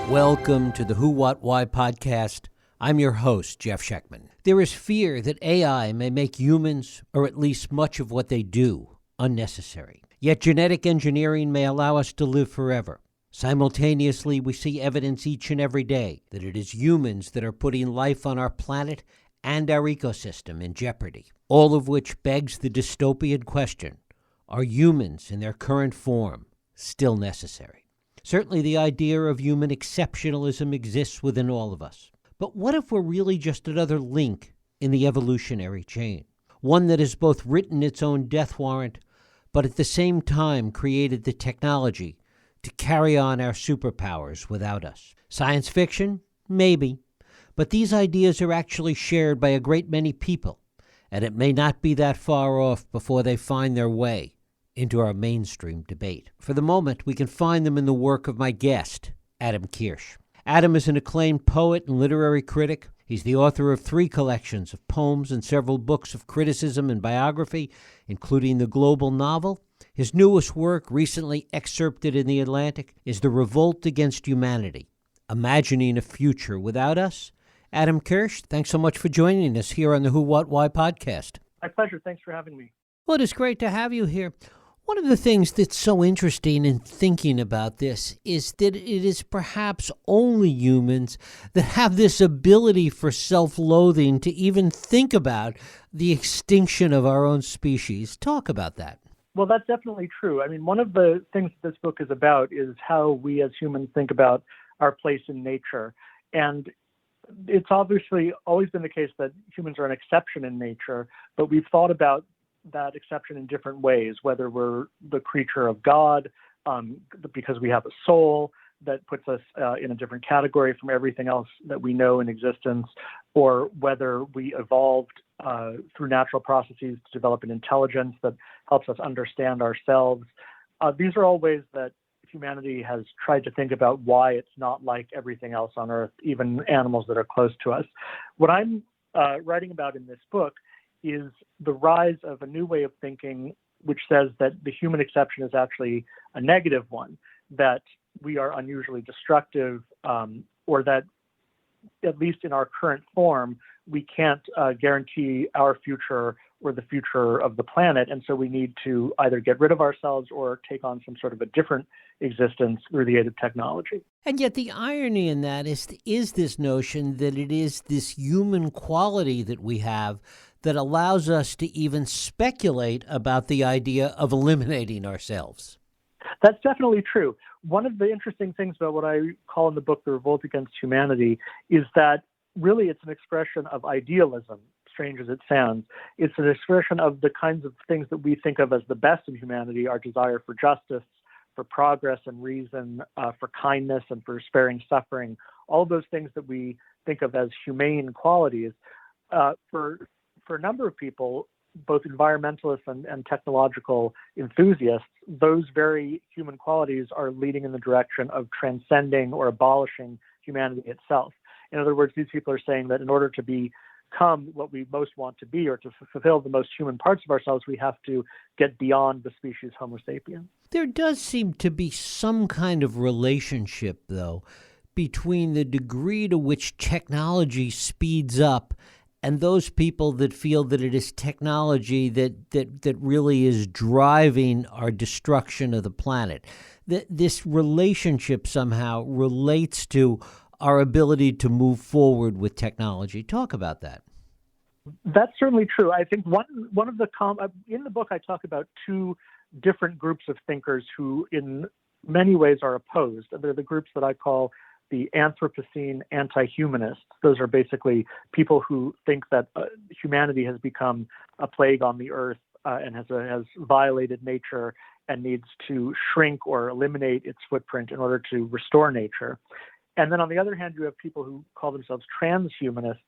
Welcome to the Who, What, Why podcast. I'm your host, Jeff Schechtman. There is fear that AI may make humans, or at least much of what they do, unnecessary. Yet genetic engineering may allow us to live forever. Simultaneously, we see evidence each and every day that it is humans that are putting life on our planet and our ecosystem in jeopardy. All of which begs the dystopian question, are humans in their current form still necessary? Certainly the idea of human exceptionalism exists within all of us. But what if we're really just another link in the evolutionary chain? One that has both written its own death warrant, but at the same time created the technology to carry on our superpowers without us. Science fiction? Maybe. But these ideas are actually shared by a great many people, and it may not be that far off before they find their way into our mainstream debate. For the moment, we can find them in the work of my guest, Adam Kirsch. Adam is an acclaimed poet and literary critic. He's the author of 3 collections of poems and several books of criticism and biography, including the global novel. His newest work, recently excerpted in The Atlantic, is The Revolt Against Humanity, Imagining a Future Without Us. Adam Kirsch, thanks so much for joining us here on the Who, What, Why podcast. My pleasure. Thanks for having me. Well, it is great to have you here. One of the things that's so interesting in thinking about this is that it is perhaps only humans that have this ability for self-loathing to even think about the extinction of our own species. Talk about that. Well, that's definitely true. I mean, one of the things this book is about is how we as humans think about our place in nature. And it's obviously always been the case that humans are an exception in nature, but we've thought about that exception in different ways, whether we're the creature of God, because we have a soul that puts us in a different category from everything else that we know in existence, or whether we evolved through natural processes to develop an intelligence that helps us understand ourselves. These are all ways that humanity has tried to think about why it's not like everything else on Earth, even animals that are close to us. What I'm writing about in this book is the rise of a new way of thinking, which says that the human exception is actually a negative one, that we are unusually destructive, or that, at least in our current form, we can't guarantee our future or the future of the planet. And so we need to either get rid of ourselves or take on some sort of a different existence through the aid of technology. And yet the irony in that is this notion that it is this human quality that we have that allows us to even speculate about the idea of eliminating ourselves. That's definitely true. One of the interesting things about what I call in the book The Revolt Against Humanity is that really it's an expression of idealism, strange as it sounds. It's an expression of the kinds of things that we think of as the best in humanity, our desire for justice, for progress and reason, for kindness and for sparing suffering, all those things that we think of as humane qualities. For a number of people, both environmentalists and technological enthusiasts, those very human qualities are leading in the direction of transcending or abolishing humanity itself. In other words, these people are saying that in order to become what we most want to be or to fulfill the most human parts of ourselves, we have to get beyond the species Homo sapiens. There does seem to be some kind of relationship, though, between the degree to which technology speeds up and those people that feel that it is technology that really is driving our destruction of the planet. This relationship somehow relates to our ability to move forward with technology. Talk about that. That's certainly true. I think one of the in the book I talk about 2 different groups of thinkers who in many ways are opposed. They're the groups that I call the Anthropocene anti-humanists. Those are basically people who think that humanity has become a plague on the earth and has violated nature and needs to shrink or eliminate its footprint in order to restore nature. And then on the other hand, you have people who call themselves transhumanists,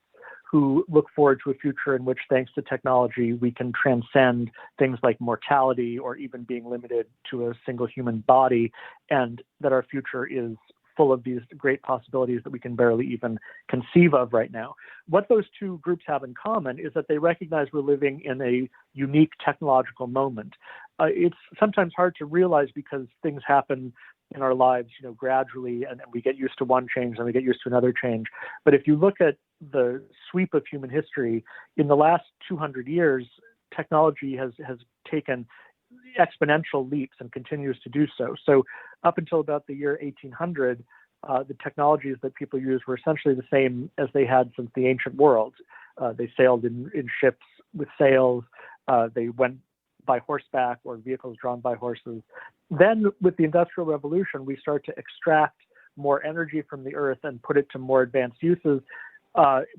who look forward to a future in which, thanks to technology, we can transcend things like mortality or even being limited to a single human body, and that our future is full of these great possibilities that we can barely even conceive of right now. What those 2 groups have in common is that they recognize we're living in a unique technological moment. It's sometimes hard to realize because things happen in our lives, gradually, and we get used to one change and we get used to another change. But if you look at the sweep of human history, in the last 200 years, technology has taken exponential leaps and continues to do so. So up until about the year 1800, the technologies that people used were essentially the same as they had since the ancient world. They sailed in ships with sails. They went by horseback or vehicles drawn by horses. Then with the Industrial Revolution, we start to extract more energy from the earth and put it to more advanced uses.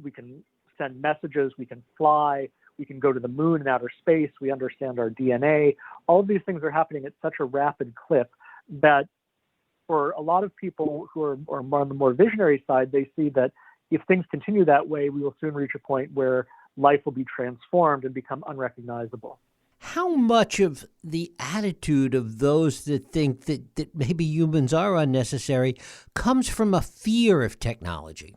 We can send messages, we can fly, we can go to the moon and outer space, we understand our DNA. All of these things are happening at such a rapid clip that for a lot of people who are on the more visionary side, they see that if things continue that way, we will soon reach a point where life will be transformed and become unrecognizable. How much of the attitude of those that think that maybe humans are unnecessary comes from a fear of technology?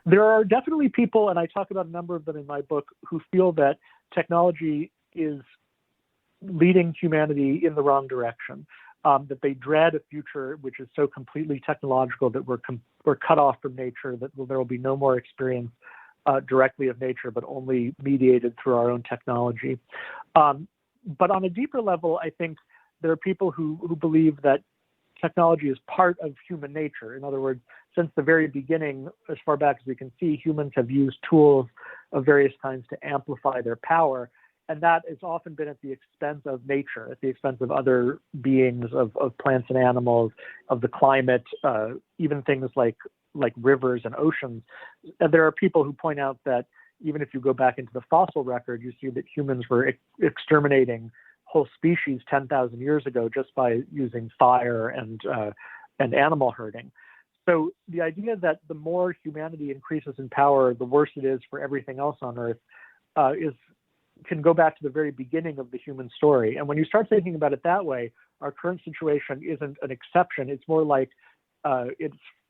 There are definitely people, and I talk about a number of them in my book, who feel that technology is leading humanity in the wrong direction, that they dread a future which is so completely technological that we're cut off from nature, that there will be no more experience directly of nature, but only mediated through our own technology. But on a deeper level, I think there are people who believe that technology is part of human nature. In other words, since the very beginning, as far back as we can see, humans have used tools of various kinds to amplify their power. And that has often been at the expense of nature, at the expense of other beings, of plants and animals, of the climate, even things like rivers and oceans. And there are people who point out that even if you go back into the fossil record, you see that humans were exterminating whole species 10,000 years ago just by using fire and animal herding. So the idea that the more humanity increases in power, the worse it is for everything else on Earth can go back to the very beginning of the human story. And when you start thinking about it that way, our current situation isn't an exception. It's more like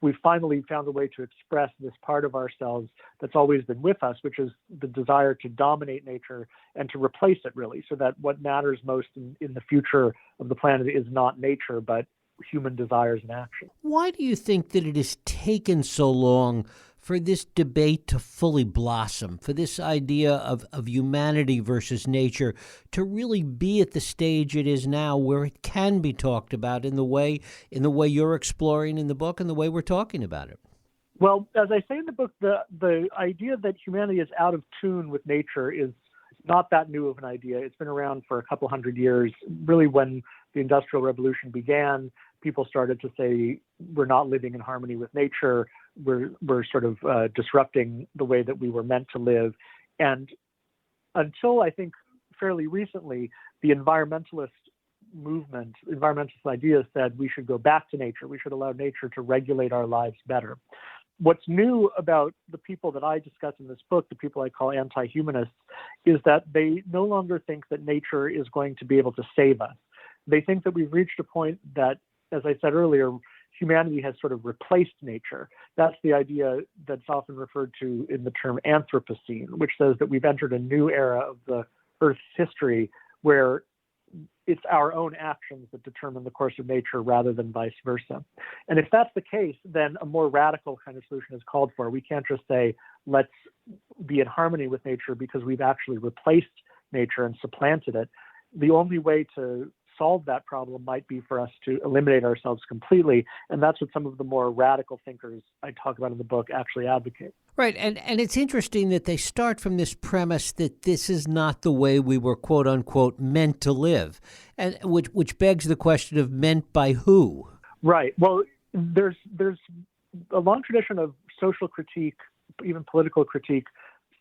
we've finally found a way to express this part of ourselves that's always been with us, which is the desire to dominate nature and to replace it, really, so that what matters most in the future of the planet is not nature, but human desires and action. Why do you think that it has taken so long for this debate to fully blossom, for this idea of humanity versus nature to really be at the stage it is now, where it can be talked about in the way you're exploring in the book and the way we're talking about it? Well, as I say in the book, the idea that humanity is out of tune with nature is not that new of an idea. It's been around for a couple hundred years. Really, when the Industrial Revolution began, people started to say, we're not living in harmony with nature. We're sort of disrupting the way that we were meant to live. And until I think fairly recently, the environmentalist movement, environmentalist ideas said we should go back to nature. We should allow nature to regulate our lives better. What's new about the people that I discuss in this book, the people I call anti-humanists, is that they no longer think that nature is going to be able to save us. They think that we've reached a point that, as I said earlier, humanity has sort of replaced nature. That's the idea that's often referred to in the term Anthropocene, which says that we've entered a new era of the Earth's history where it's our own actions that determine the course of nature rather than vice versa. And if that's the case, then a more radical kind of solution is called for. We can't just say, let's be in harmony with nature because we've actually replaced nature and supplanted it. The only way to solve that problem might be for us to eliminate ourselves completely. And that's what some of the more radical thinkers I talk about in the book actually advocate. Right. And it's interesting that they start from this premise that this is not the way we were, quote unquote, meant to live, and which begs the question of meant by who? Right. Well, there's a long tradition of social critique, even political critique,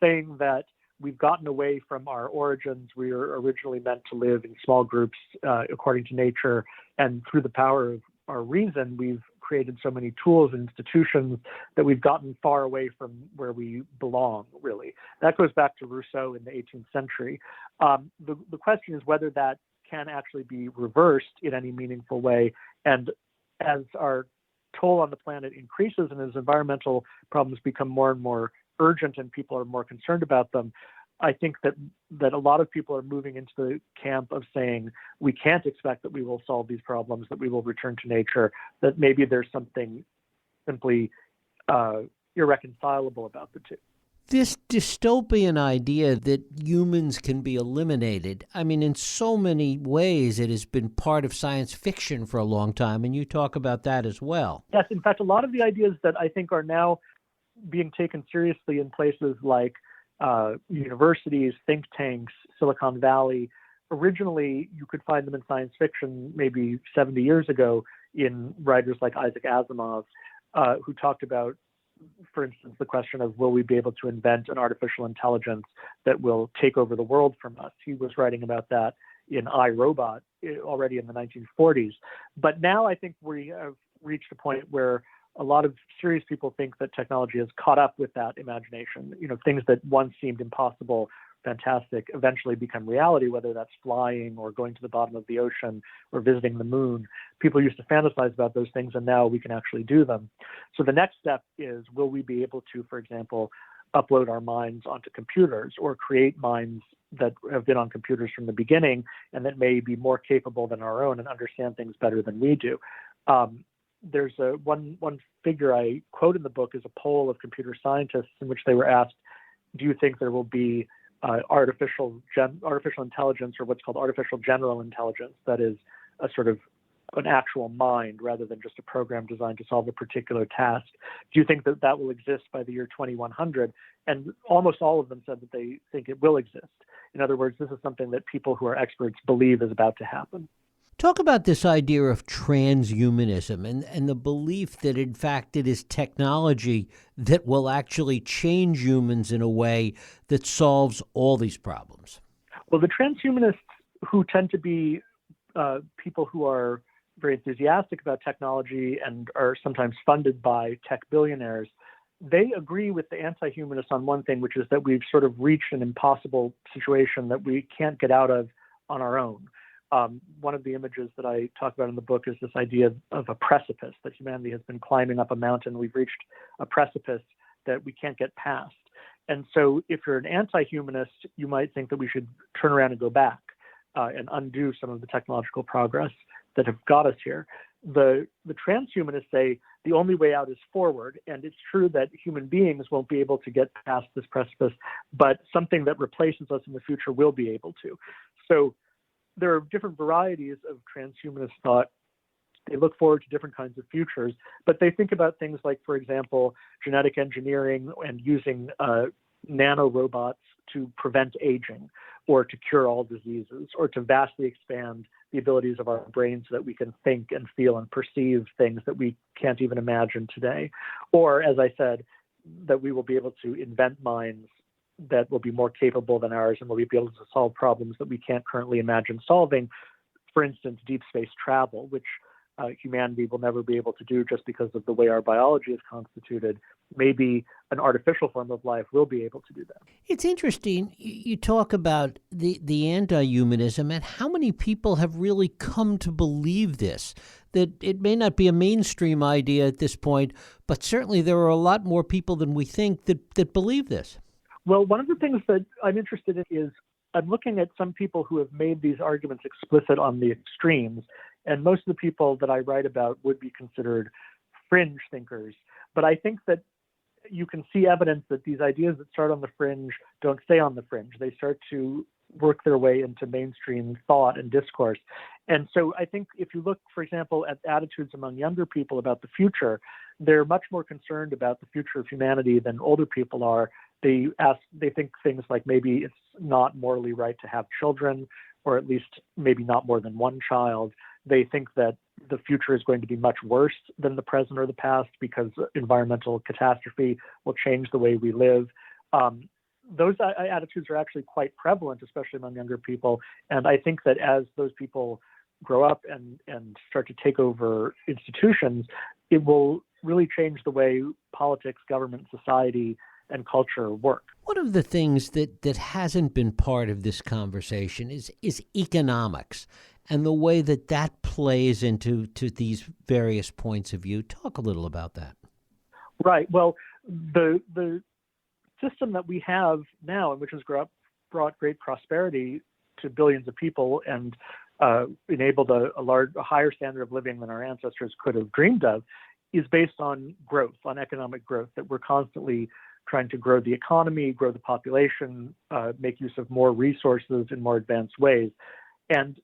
saying that we've gotten away from our origins. We were originally meant to live in small groups according to nature. And through the power of our reason, we've created so many tools and institutions that we've gotten far away from where we belong, really. That goes back to Rousseau in the 18th century. The question is whether that can actually be reversed in any meaningful way. And as our toll on the planet increases and as environmental problems become more and more urgent and people are more concerned about them, I think that a lot of people are moving into the camp of saying we can't expect that we will solve these problems, that we will return to nature, that maybe there's something simply irreconcilable about the two. This dystopian idea that humans can be eliminated, I mean, in so many ways, it has been part of science fiction for a long time, and you talk about that as well. Yes, in fact, a lot of the ideas that I think are now being taken seriously in places like universities, think tanks, Silicon Valley, originally you could find them in science fiction maybe 70 years ago in writers like Isaac Asimov, who talked about, for instance, the question of will we be able to invent an artificial intelligence that will take over the world from us? He was writing about that in I, Robot already in the 1940s. But now I think we have reached a point where a lot of serious people think that technology has caught up with that imagination. You know, things that once seemed impossible, fantastic, eventually become reality, whether that's flying or going to the bottom of the ocean or visiting the moon. People used to fantasize about those things, and now we can actually do them. So the next step is, will we be able to, for example, upload our minds onto computers or create minds that have been on computers from the beginning and that may be more capable than our own and understand things better than we do? There's one figure I quote in the book is a poll of computer scientists in which they were asked, do you think there will be artificial intelligence, or what's called artificial general intelligence, that is a sort of an actual mind rather than just a program designed to solve a particular task? Do you think that that will exist by the year 2100? And almost all of them said that they think it will exist. In other words, this is something that people who are experts believe is about to happen. Talk about this idea of transhumanism and the belief that, in fact, it is technology that will actually change humans in a way that solves all these problems. Well, the transhumanists, who tend to be people who are very enthusiastic about technology and are sometimes funded by tech billionaires, they agree with the anti-humanists on one thing, which is that we've sort of reached an impossible situation that we can't get out of on our own. One of the images that I talk about in the book is this idea of a precipice, that humanity has been climbing up a mountain. We've reached a precipice that we can't get past. And so if you're an anti-humanist, you might think that we should turn around and go back and undo some of the technological progress that have got us here. The transhumanists say the only way out is forward, and it's true that human beings won't be able to get past this precipice, but something that replaces us in the future will be able to. So there are different varieties of transhumanist thought. They look forward to different kinds of futures, but they think about things like, for example, genetic engineering and using nanorobots to prevent aging or to cure all diseases or to vastly expand the abilities of our brains so that we can think and feel and perceive things that we can't even imagine today. Or, as I said, that we will be able to invent minds that will be more capable than ours and will be able to solve problems that we can't currently imagine solving. For instance, deep space travel, which humanity will never be able to do just because of the way our biology is constituted. Maybe an artificial form of life will be able to do that. It's interesting. You talk about the anti-humanism and how many people have really come to believe this, that it may not be a mainstream idea at this point, but certainly there are a lot more people than we think that believe this. Well, one of the things that I'm interested in is I'm looking at some people who have made these arguments explicit on the extremes, and most of the people that I write about would be considered fringe thinkers. But I think that you can see evidence that these ideas that start on the fringe don't stay on the fringe. They start to work their way into mainstream thought and discourse. And so I think if you look, for example, at attitudes among younger people about the future, they're much more concerned about the future of humanity than older people are. They think things like maybe it's not morally right to have children, or at least maybe not more than one child. They think that the future is going to be much worse than the present or the past because environmental catastrophe will change the way we live. Those attitudes are actually quite prevalent, especially among younger people. And I think that as those people grow up and start to take over institutions, it will really change the way politics, government, society, and culture work. One of the things that hasn't been part of this conversation is economics and the way that plays into these various points of view. Talk a little about that. Right. Well, the system that we have now, and which has brought great prosperity to billions of people and enabled a higher standard of living than our ancestors could have dreamed of, is based on growth, on economic growth, that we're constantly trying to grow the economy, grow the population, make use of more resources in more advanced ways. And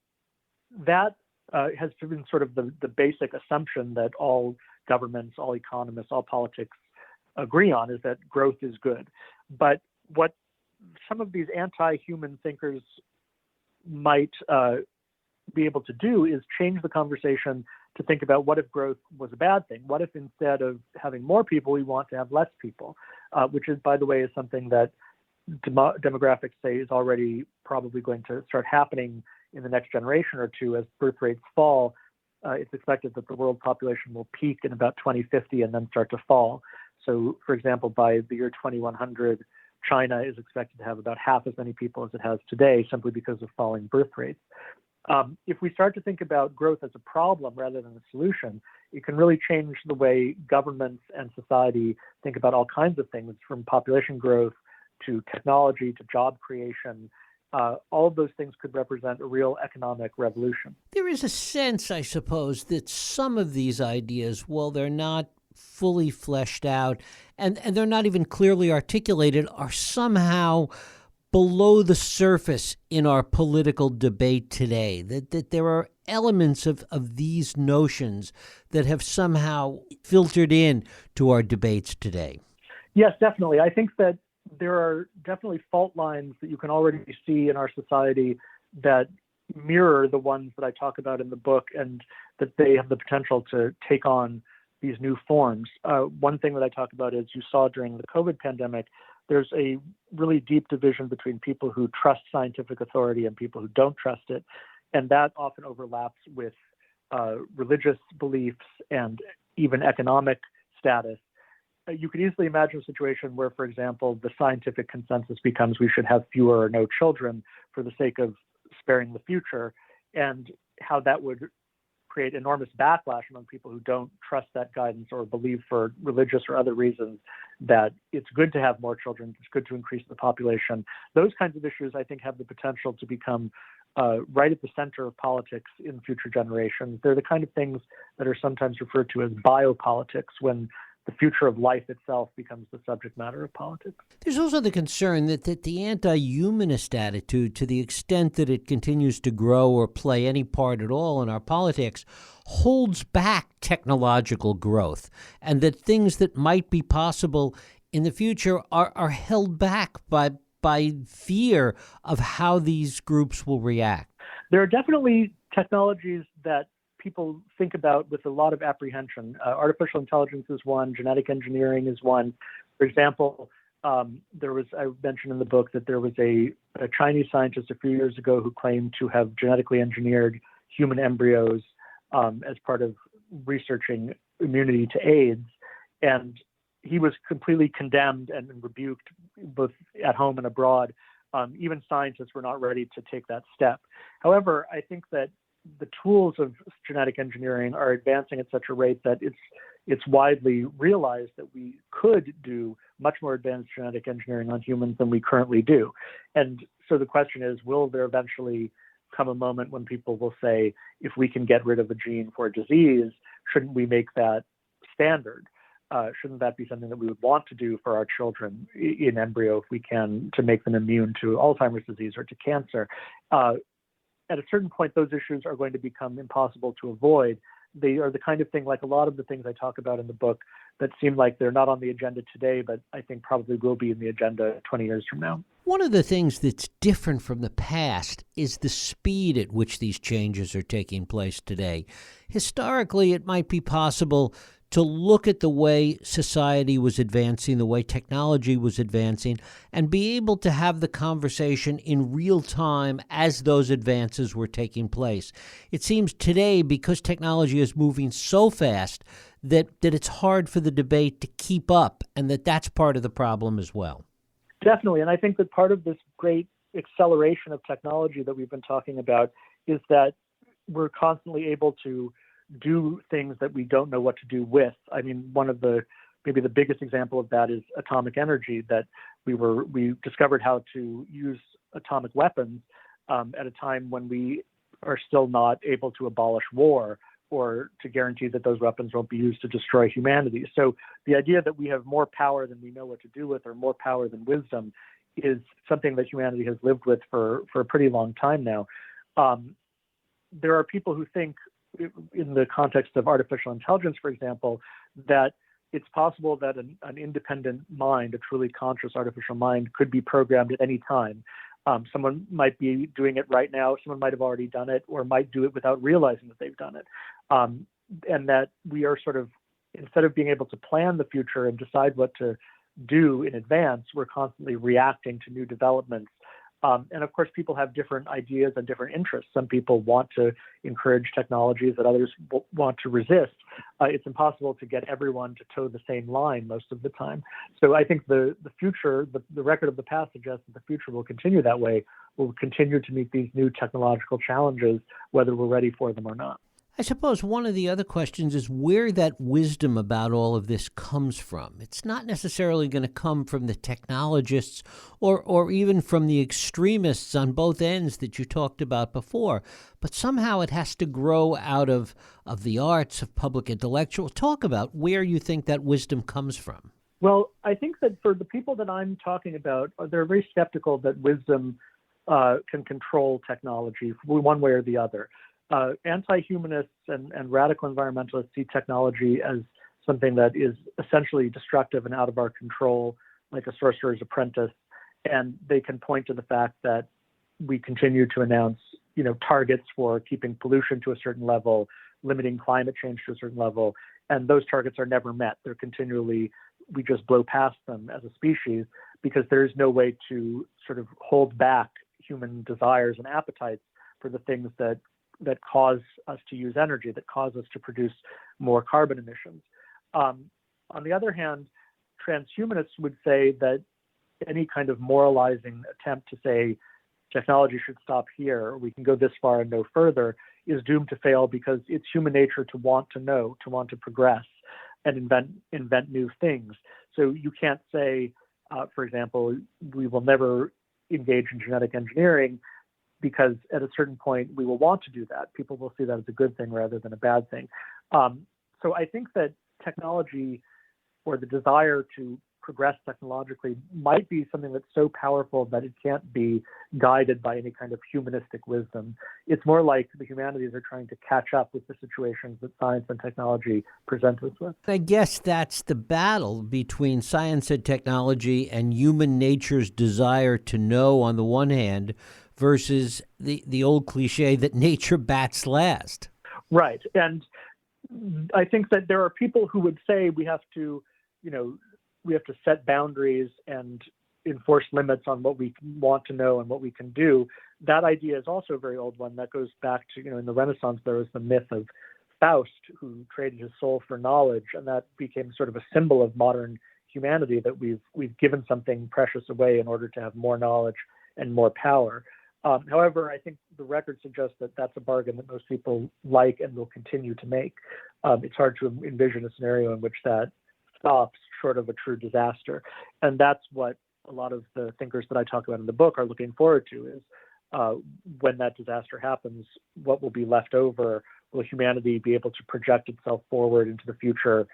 that has been sort of the basic assumption that all governments, all economists, all politics agree on, is that growth is good. But what some of these anti-human thinkers might be able to do is change the conversation to think about, what if growth was a bad thing? What if instead of having more people, we want to have less people? Which is, by the way, is something that demographics say is already probably going to start happening in the next generation or two. As birth rates fall, it's expected that the world population will peak in about 2050 and then start to fall. So, for example, by the year 2100, China is expected to have about half as many people as it has today, simply because of falling birth rates. If we start to think about growth as a problem rather than a solution, it can really change the way governments and society think about all kinds of things, from population growth to technology to job creation. All of those things could represent a real economic revolution. There is a sense, I suppose, that some of these ideas, while they're not fully fleshed out and they're not even clearly articulated, are somehow below the surface in our political debate today, that there are elements of these notions that have somehow filtered in to our debates today. Yes, definitely. I think that there are definitely fault lines that you can already see in our society that mirror the ones that I talk about in the book, and that they have the potential to take on these new forms. One thing that I talk about is, you saw during the COVID pandemic, there's a really deep division between people who trust scientific authority and people who don't trust it. And that often overlaps with religious beliefs and even economic status. You could easily imagine a situation where, for example, the scientific consensus becomes we should have fewer or no children for the sake of sparing the future, and how that would create enormous backlash among people who don't trust that guidance, or believe for religious or other reasons that it's good to have more children, it's good to increase the population. Those kinds of issues, I think, have the potential to become right at the center of politics in future generations. They're the kind of things that are sometimes referred to as biopolitics, when the future of life itself becomes the subject matter of politics. There's also the concern that the anti-humanist attitude, to the extent that it continues to grow or play any part at all in our politics, holds back technological growth, and that things that might be possible in the future are held back by fear of how these groups will react. There are definitely technologies that people think about with a lot of apprehension. Artificial intelligence is one, genetic engineering is one. For example, I mentioned in the book that there was a Chinese scientist a few years ago who claimed to have genetically engineered human embryos as part of researching immunity to AIDS. And he was completely condemned and rebuked both at home and abroad. Even scientists were not ready to take that step. However, I think that the tools of genetic engineering are advancing at such a rate that it's widely realized that we could do much more advanced genetic engineering on humans than we currently do. And so the question is, will there eventually come a moment when people will say, if we can get rid of a gene for a disease, shouldn't we make that standard? Shouldn't that be something that we would want to do for our children in embryo, if we can, to make them immune to Alzheimer's disease or to cancer? At a certain point, those issues are going to become impossible to avoid. They are the kind of thing, like a lot of the things I talk about in the book, that seem like they're not on the agenda today, but I think probably will be in the agenda 20 years from now. One of the things that's different from the past is the speed at which these changes are taking place today. Historically, it might be possible to look at the way society was advancing, the way technology was advancing, and be able to have the conversation in real time as those advances were taking place. It seems today, because technology is moving so fast, that it's hard for the debate to keep up, and that's part of the problem as well. Definitely, and I think that part of this great acceleration of technology that we've been talking about is that we're constantly able to do things that we don't know what to do with. I mean, maybe the biggest example of that is atomic energy, that we discovered how to use atomic weapons at a time when we are still not able to abolish war or to guarantee that those weapons won't be used to destroy humanity. So the idea that we have more power than we know what to do with, or more power than wisdom, is something that humanity has lived with for a pretty long time now. There are people who think, in the context of artificial intelligence, for example, that it's possible that an independent mind, a truly conscious artificial mind, could be programmed at any time. Someone might be doing it right now, someone might have already done it, or might do it without realizing that they've done it. And that we are sort of, instead of being able to plan the future and decide what to do in advance, we're constantly reacting to new developments. And of course, people have different ideas and different interests. Some people want to encourage technologies that others want to resist. It's impossible to get everyone to toe the same line most of the time. So I think the future, the record of the past suggests that the future will continue that way. We'll continue to meet these new technological challenges, whether we're ready for them or not. I suppose one of the other questions is where that wisdom about all of this comes from. It's not necessarily going to come from the technologists or even from the extremists on both ends that you talked about before, but somehow it has to grow out of the arts, of public intellectual. Talk about where you think that wisdom comes from. Well, I think that for the people that I'm talking about, they're very skeptical that wisdom can control technology one way or the other. Anti-humanists and radical environmentalists see technology as something that is essentially destructive and out of our control, like a sorcerer's apprentice. And they can point to the fact that we continue to announce, targets for keeping pollution to a certain level, limiting climate change to a certain level, and those targets are never met. They're continually, we just blow past them as a species because there is no way to sort of hold back human desires and appetites for the things that cause us to use energy, that cause us to produce more carbon emissions. On the other hand, transhumanists would say that any kind of moralizing attempt to say technology should stop here, or we can go this far and no further, is doomed to fail because it's human nature to want to know, to want to progress and invent new things. So you can't say, for example, we will never engage in genetic engineering, because at a certain point we will want to do that. People will see that as a good thing rather than a bad thing. So I think that technology, or the desire to progress technologically, might be something that's so powerful that it can't be guided by any kind of humanistic wisdom. It's more like the humanities are trying to catch up with the situations that science and technology present us with. I guess that's the battle between science and technology and human nature's desire to know on the one hand versus the old cliche that nature bats last. Right. And I think that there are people who would say we have to set boundaries and enforce limits on what we want to know and what we can do. That idea is also a very old one that goes back to, in the Renaissance, there was the myth of Faust, who traded his soul for knowledge, and that became sort of a symbol of modern humanity, that we've given something precious away in order to have more knowledge and more power. However, I think the record suggests that that's a bargain that most people like and will continue to make. It's hard to envision a scenario in which that stops short of a true disaster. And that's what a lot of the thinkers that I talk about in the book are looking forward to, is when that disaster happens, what will be left over? Will humanity be able to project itself forward into the future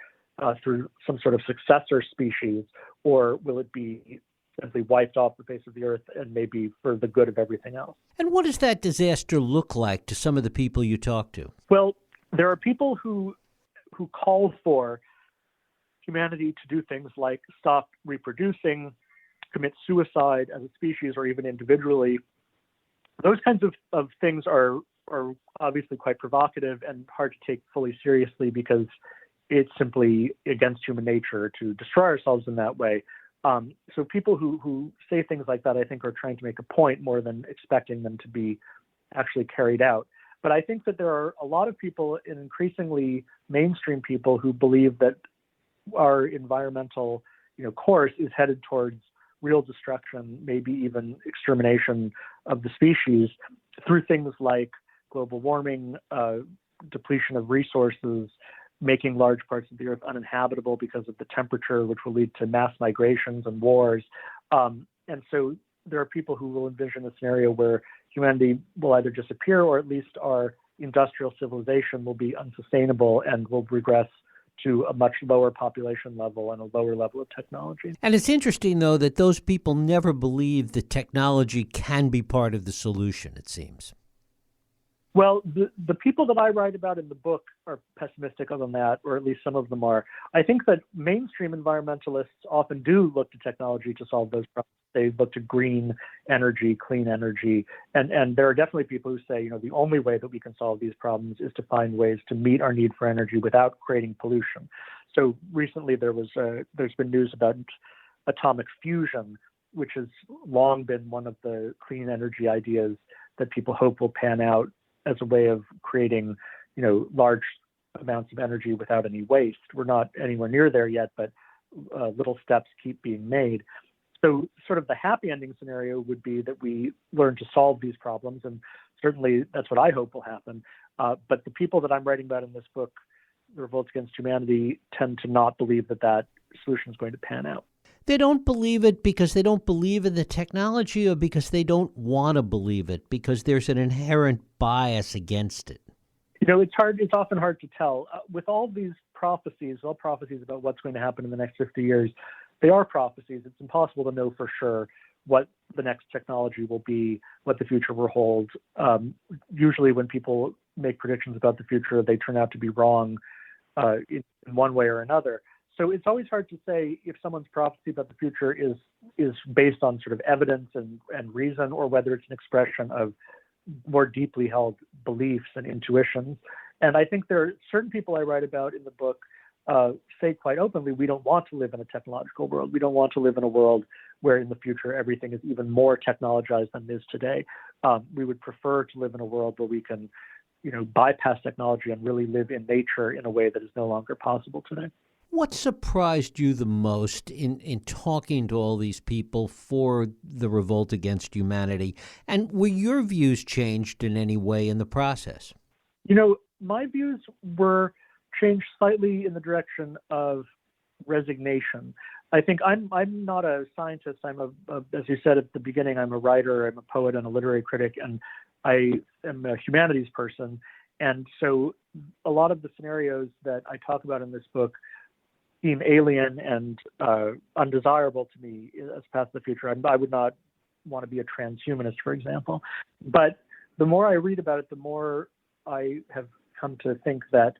through some sort of successor species, or will it be simply wiped off the face of the earth and maybe for the good of everything else? And what does that disaster look like to some of the people you talk to? Well, there are people who call for humanity to do things like stop reproducing, commit suicide as a species or even individually. Those kinds of things are obviously quite provocative and hard to take fully seriously because it's simply against human nature to destroy ourselves in that way. So people who say things like that, I think, are trying to make a point more than expecting them to be actually carried out. But I think that there are a lot of people, and increasingly mainstream people, who believe that our environmental, course is headed towards real destruction, maybe even extermination of the species through things like global warming, depletion of resources, making large parts of the earth uninhabitable because of the temperature, which will lead to mass migrations and wars. And so there are people who will envision a scenario where humanity will either disappear or at least our industrial civilization will be unsustainable and will regress to a much lower population level and a lower level of technology. And it's interesting, though, that those people never believe that technology can be part of the solution, it seems. Well, the people that I write about in the book are pessimistic on that, or at least some of them are. I think that mainstream environmentalists often do look to technology to solve those problems. They look to green energy, clean energy, and there are definitely people who say, the only way that we can solve these problems is to find ways to meet our need for energy without creating pollution. So recently there's been news about atomic fusion, which has long been one of the clean energy ideas that people hope will pan out as a way of creating, large amounts of energy without any waste. We're not anywhere near there yet, but little steps keep being made. So sort of the happy ending scenario would be that we learn to solve these problems, and certainly that's what I hope will happen. But the people that I'm writing about in this book, The Revolt Against Humanity, tend to not believe that solution is going to pan out. They don't believe it because they don't believe in the technology, or because they don't want to believe it, because there's an inherent bias against it? It's often hard to tell. With all these prophecies, all prophecies about what's going to happen in the next 50 years, they are prophecies. It's impossible to know for sure what the next technology will be, what the future will hold. Usually when people make predictions about the future, they turn out to be wrong in one way or another. So it's always hard to say if someone's prophecy about the future is based on sort of evidence and reason, or whether it's an expression of more deeply held beliefs and intuitions. And I think there are certain people I write about in the book say quite openly, we don't want to live in a technological world. We don't want to live in a world where in the future everything is even more technologized than it is today. We would prefer to live in a world where we can, bypass technology and really live in nature in a way that is no longer possible today. What surprised you the most in talking to all these people for the Revolt Against Humanity? And were your views changed in any way in the process? My views were changed slightly in the direction of resignation. I think I'm not a scientist. As you said at the beginning, I'm a writer, I'm a poet and a literary critic, and I am a humanities person. And so a lot of the scenarios that I talk about in this book seem alien and undesirable to me as past the future. I would not want to be a transhumanist, for example. But the more I read about it, the more I have come to think that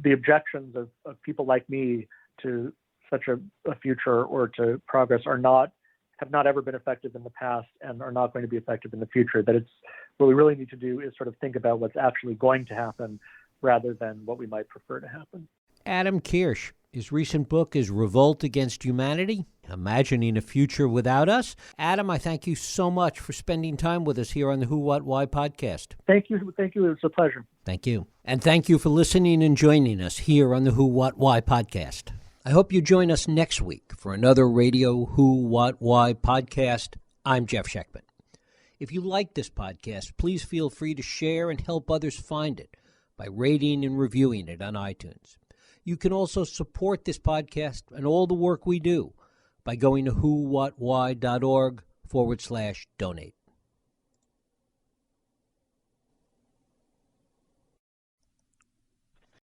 the objections of people like me to such a future or to progress have not ever been effective in the past and are not going to be effective in the future. That it's what we really need to do is sort of think about what's actually going to happen rather than what we might prefer to happen. Adam Kirsch. His recent book is Revolt Against Humanity, Imagining a Future Without Us. Adam, I thank you so much for spending time with us here on the Who, What, Why podcast. Thank you. It was a pleasure. Thank you. And thank you for listening and joining us here on the Who, What, Why podcast. I hope you join us next week for another Radio Who, What, Why podcast. I'm Jeff Sheckman. If you like this podcast, please feel free to share and help others find it by rating and reviewing it on iTunes. You can also support this podcast and all the work we do by going to whowhatwhy.org/donate.